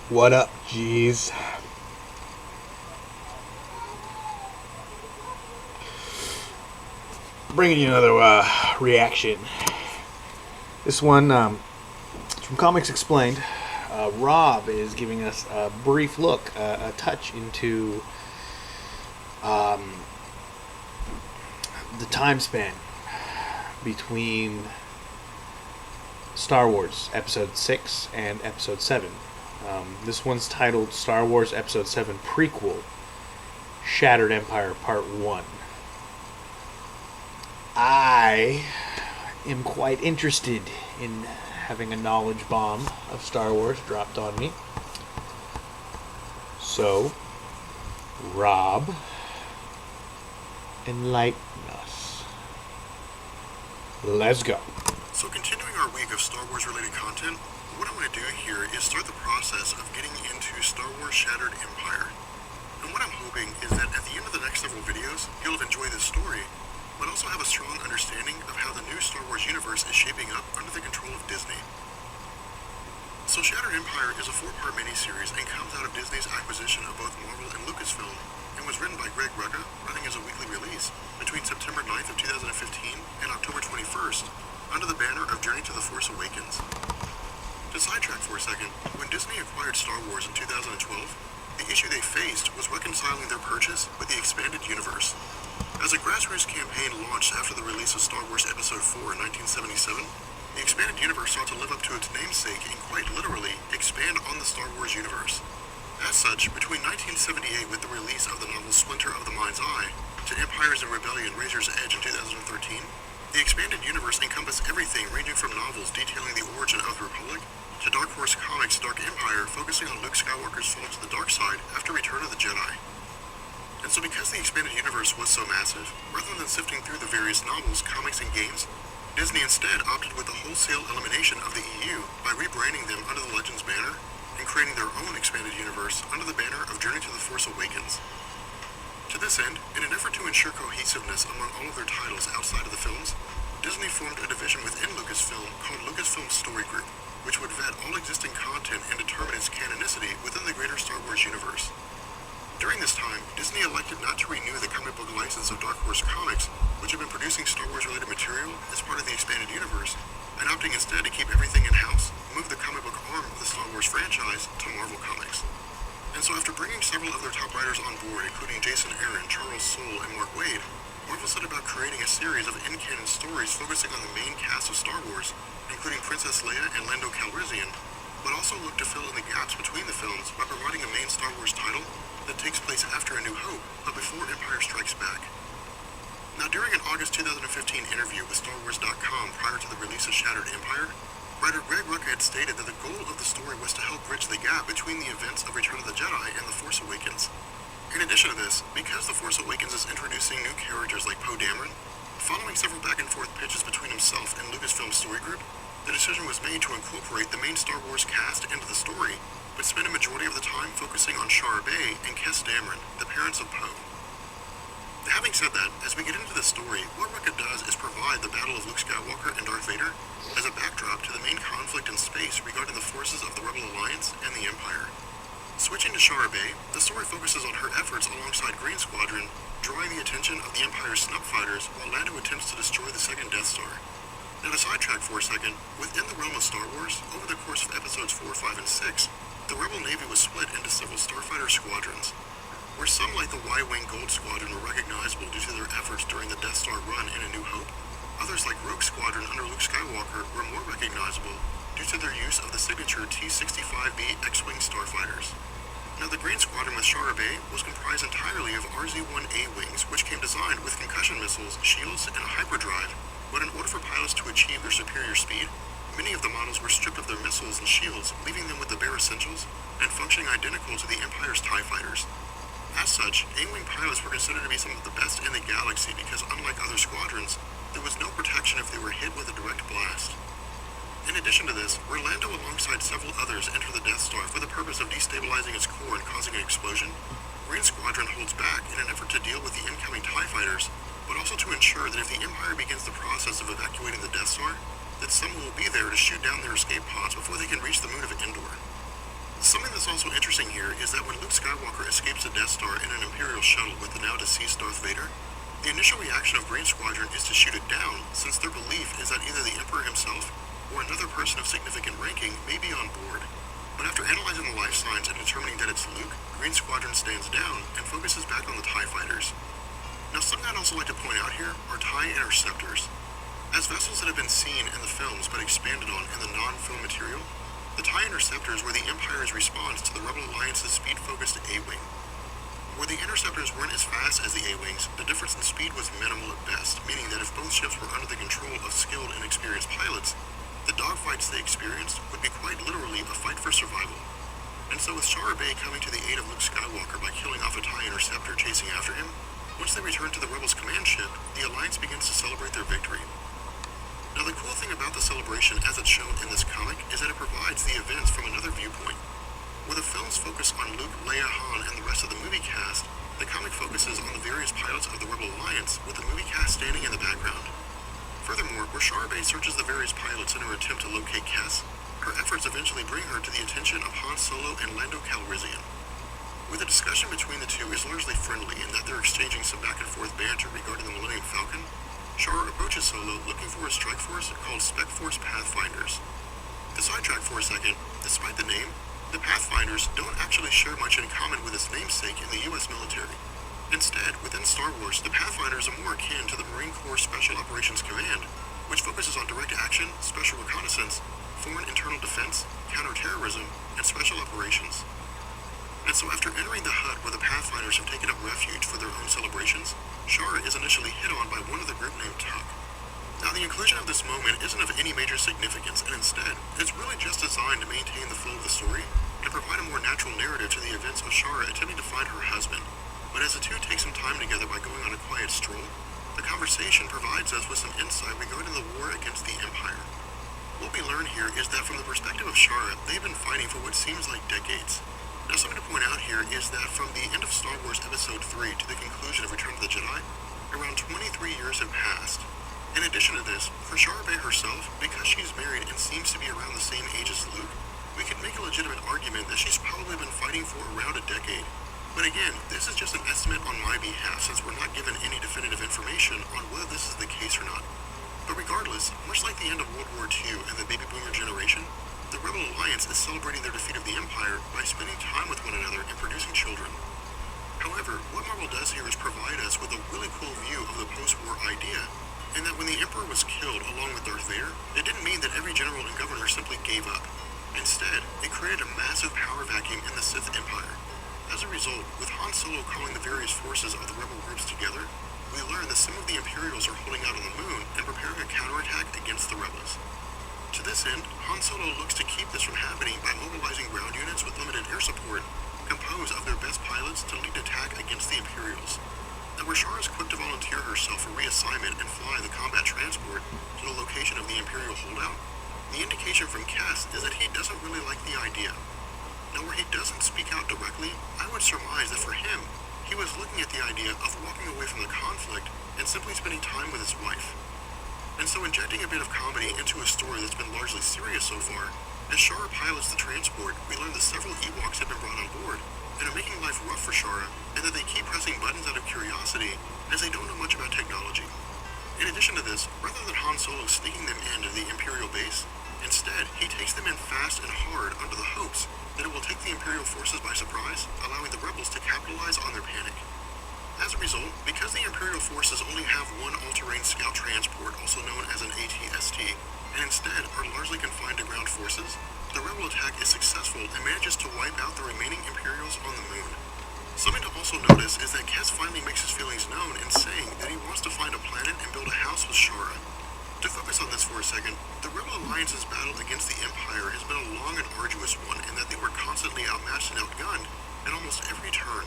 What up, G's? Bringing you another reaction. This one from Comics Explained. Rob is giving us a brief look, a touch into the time span between Star Wars Episode 6 and Episode 7. This one's titled Star Wars Episode 7 Prequel, Shattered Empire Part 1. I am quite interested in having a knowledge bomb of Star Wars dropped on me. So, Rob, enlighten us. Let's go. So continuing our week of Star Wars related content, what I'm going to do here is start the process of getting into Star Wars Shattered Empire. And what I'm hoping is that at the end of the next several videos, you'll have enjoyed this story, but also have a strong understanding of how the new Star Wars universe is shaping up under the control of Disney. So Shattered Empire is a 4-part miniseries and comes out of Disney's acquisition of both Marvel and Lucasfilm, and was written by Greg Rucka, running as a weekly release between September 9th of 2015 and October 21st, under the banner of Journey to the Force Awakens. To sidetrack for a second, when Disney acquired Star Wars in 2012, the issue they faced was reconciling their purchase with the expanded universe. As a grassroots campaign launched after the release of Star Wars Episode 4 in 1977, the expanded universe sought to live up to its namesake and quite literally expand on the Star Wars universe. As such, between 1978 with the release of the novel Splinter of the Mind's Eye to Empires in Rebellion Razor's Edge in 2013, the expanded universe encompassed everything ranging from novels detailing the origin of the Republic to Dark Horse Comics' Dark Empire focusing on Luke Skywalker's fall to the dark side after Return of the Jedi. And so because the expanded universe was so massive, rather than sifting through the various novels, comics, and games, Disney instead opted with the wholesale elimination of the EU by rebranding them under the Legends banner and creating their own expanded universe under the banner of Journey to the Force Awakens. To this end, in an effort to ensure cohesiveness among all of their titles outside of the films, Disney formed a division within Lucasfilm called Lucasfilm Story Group, which would vet all existing content and determine its canonicity within the greater Star Wars universe. During this time, Disney elected not to renew the comic book license of Dark Horse Comics, which had been producing Star Wars-related material as part of the expanded universe, and opting instead to keep everything in-house, move the comic book arm of the Star Wars franchise to Marvel Comics. And so after bringing several of their top writers on board, including Jason Aaron, Charles Soule, and Mark Waid, Marvel set about creating a series of in-canon stories focusing on the main cast of Star Wars, including Princess Leia and Lando Calrissian, but also looked to fill in the gaps between the films by providing a main Star Wars title that takes place after A New Hope, but before Empire Strikes Back. Now, during an August 2015 interview with StarWars.com prior to the release of Shattered Empire, writer Greg Rucka had stated that the goal of the story was to help bridge the gap between the events of Return of the Jedi and The Force Awakens. In addition to this, because The Force Awakens is introducing new characters like Poe Dameron, following several back-and-forth pitches between himself and Lucasfilm Story Group, the decision was made to incorporate the main Star Wars cast into the story, but spend a majority of the time focusing on Shara Bay and Kes Dameron, the parents of Poe. Having said that, as we get into the story, what Rucka does is provide the battle of Luke Skywalker and Darth Vader as a backdrop to the main conflict in space regarding the forces of the Rebel Alliance and the Empire. Switching to Shara Bay, the story focuses on her efforts alongside Green Squadron, drawing the attention of the Empire's snub fighters while Lando attempts to destroy the second Death Star. Now to sidetrack for a second, within the realm of Star Wars, over the course of episodes 4, 5, and 6, the Rebel Navy was split into several starfighter squadrons, where some like the Y-Wing Gold Squadron were recognizable due to their efforts during the Death Star run in A New Hope. Others like Rogue Squadron under Luke Skywalker were more recognizable due to their use of the signature T-65B X-Wing starfighters. Now the Green Squadron with Shara Bay was comprised entirely of RZ-1A wings, which came designed with concussion missiles, shields, and a hyperdrive, but in order for pilots to achieve their superior speed, many of the models were stripped of their missiles and shields, leaving them with the bare essentials and functioning identical to the Empire's TIE fighters. As such, A-Wing pilots were considered to be some of the best in the galaxy because unlike other squadrons, there was no protection if they were hit with a direct blast. In addition to this, where Lando alongside several others enter the Death Star for the purpose of destabilizing its core and causing an explosion, Green Squadron holds back in an effort to deal with the incoming TIE fighters, but also to ensure that if the Empire begins the process of evacuating the Death Star, that someone will be there to shoot down their escape pods before they can reach the moon of Endor. Something that's what's also interesting here is that when Luke Skywalker escapes the Death Star in an Imperial shuttle with the now deceased Darth Vader, the initial reaction of Green Squadron is to shoot it down, since their belief is that either the Emperor himself or another person of significant ranking may be on board. But after analyzing the life signs and determining that it's Luke, Green Squadron stands down and focuses back on the TIE fighters. Now, something I'd also like to point out here are TIE interceptors. As vessels that have been seen in the films but expanded on in the non-film material, the TIE interceptors were the Empire's response to the Rebel Alliance's speed-focused A-Wing. Where the interceptors weren't as fast as the A-Wings, the difference in speed was minimal at best, meaning that if both ships were under the control of skilled and experienced pilots, the dogfights they experienced would be quite literally a fight for survival. And so with Shara Bay coming to the aid of Luke Skywalker by killing off a TIE interceptor chasing after him, once they return to the Rebels' command ship, the Alliance begins to celebrate their victory. Now, the cool thing about the celebration as it's shown in this comic is that it provides the events from another viewpoint. Where the films focus on Luke, Leia, Han, and the rest of the movie cast, the comic focuses on the various pilots of the Rebel Alliance, with the movie cast standing in the background. Furthermore, where Shara Bay searches the various pilots in her attempt to locate Kes, her efforts eventually bring her to the attention of Han Solo and Lando Calrissian. Where the discussion between the two is largely friendly in that they're exchanging some back-and-forth banter regarding the Millennium Falcon, Shara approaches Solo looking for a strike force called Spec Force Pathfinders. To sidetrack for a second, despite the name, the Pathfinders don't actually share much in common with its namesake in the U.S. military. Instead, within Star Wars, the Pathfinders are more akin to the Marine Corps Special Operations Command, which focuses on direct action, special reconnaissance, foreign internal defense, counterterrorism, and special operations. And so after entering the hut where the Pathfinders have taken up refuge for their own celebrations, Shara is initially hit on by one of the group named Tuck. Now, the inclusion of this moment isn't of any major significance, and instead, it's really just designed to maintain the flow of the story and provide a more natural narrative to the events of Shara attempting to find her husband. But as the two take some time together by going on a quiet stroll, the conversation provides us with some insight regarding the war against the Empire. What we learn here is that from the perspective of Shara, they've been fighting for what seems like decades. Now, something to point out here is that from the end of Star Wars Episode 3 to the conclusion of Return of the Jedi, around 23 years have passed. In addition to this, for Shara Bay herself, because she's married and seems to be around the same age as Luke, we could make a legitimate argument that she's probably been fighting for around a decade. But again, this is just an estimate on my behalf since we're not given any definitive information on whether this is the case or not. But regardless, much like the end of World War II and the baby boomer generation, the Rebel Alliance is celebrating their defeat of the Empire by spending time with one another and producing children. However, what Marvel does here is provide us with a really cool view of the post-war idea, and that when the Emperor was killed along with Darth Vader, it didn't mean that every general and governor simply gave up. Instead, it created a massive power vacuum in the Sith Empire. As a result, with Han Solo calling the various forces of the rebel groups together, we learn that some of the Imperials are holding out on the moon and preparing a counterattack against the rebels. To this end, Han Solo looks to keep this from happening by mobilizing ground units with limited air support, composed of their best pilots to lead attack against the Imperials. Now, where Shara is quick to volunteer herself for reassignment and fly the combat transport to the location of the Imperial holdout, the indication from Kes is that he doesn't really like the idea. Now, where he doesn't speak out directly, I would surmise that for him, he was looking at the idea of walking away from the conflict and simply spending time with his wife. And so injecting a bit of comedy into a story that's been largely serious so far, as Shara pilots the transport, we learn that several Ewoks have been brought on board and are making life rough for Shara, and that they keep pressing buttons out of curiosity as they don't know much about technology. In addition to this, rather than Han Solo sneaking them into the Imperial base, instead, he takes them in fast and hard under the hopes that it will take the Imperial forces by surprise, allowing the rebels to capitalize on their panic. As a result, because the Imperial forces only have one all-terrain scout transport, also known as an AT-ST, and instead are largely confined to ground forces, the rebel attack is successful and manages to wipe out the remaining Imperials on the moon. Something to also notice is that Kes finally makes his feelings known in saying that he wants to find a planet and build a house with Shara. To focus on this for a second, the Rebel Alliance's battle against the Empire has been a long and arduous one in that they were constantly outmatched and outgunned at almost every turn.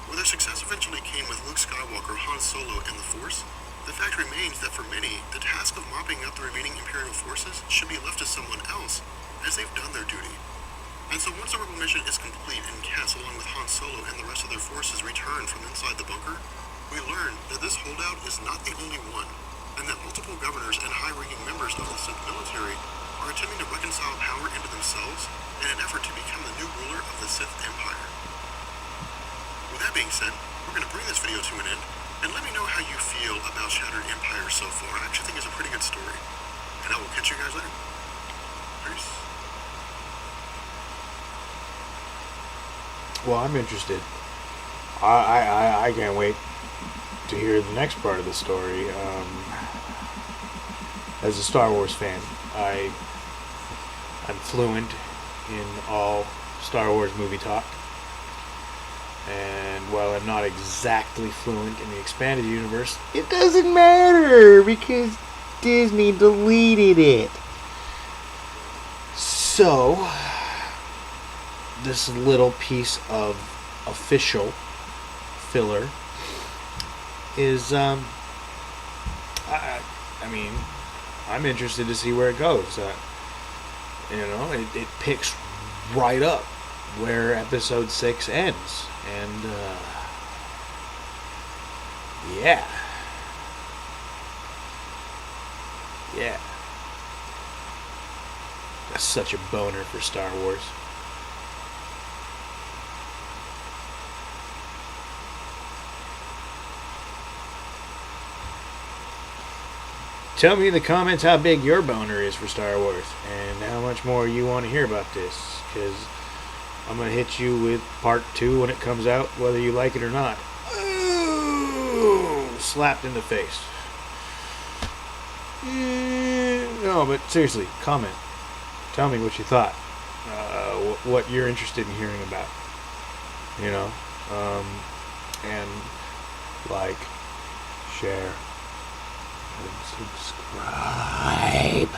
Where their success eventually came with Luke Skywalker, Han Solo, and the Force, the fact remains that for many, the task of mopping up the remaining Imperial forces should be left to someone else, as they've done their duty. And so once the rebel mission is complete and Kes, along with Han Solo and the rest of their forces, return from inside the bunker, we learn that this holdout is not the only one, and that multiple governors and high-ranking members of the Sith military are attempting to reconcile power into themselves in an effort to become the new ruler of the being said, we're going to bring this video to an end, and let me know how you feel about Shattered Empire so far. I actually think it's a pretty good story. And I will catch you guys later. Peace. Well, I'm interested. I can't wait to hear the next part of the story. As a Star Wars fan, I'm fluent in all Star Wars movie talk. And while I'm not exactly fluent in the expanded universe, it doesn't matter because Disney deleted it. So, this little piece of official filler is, I mean, I'm interested to see where it goes. It picks right up where episode 6 ends. And, yeah. Yeah. That's such a boner for Star Wars. Tell me in the comments how big your boner is for Star Wars and how much more you want to hear about this, because I'm going to hit you with part 2 when it comes out, whether you like it or not. Ooh, slapped in the face. No, but seriously, comment. Tell me what you thought. What you're interested in hearing about. And like, share, and subscribe.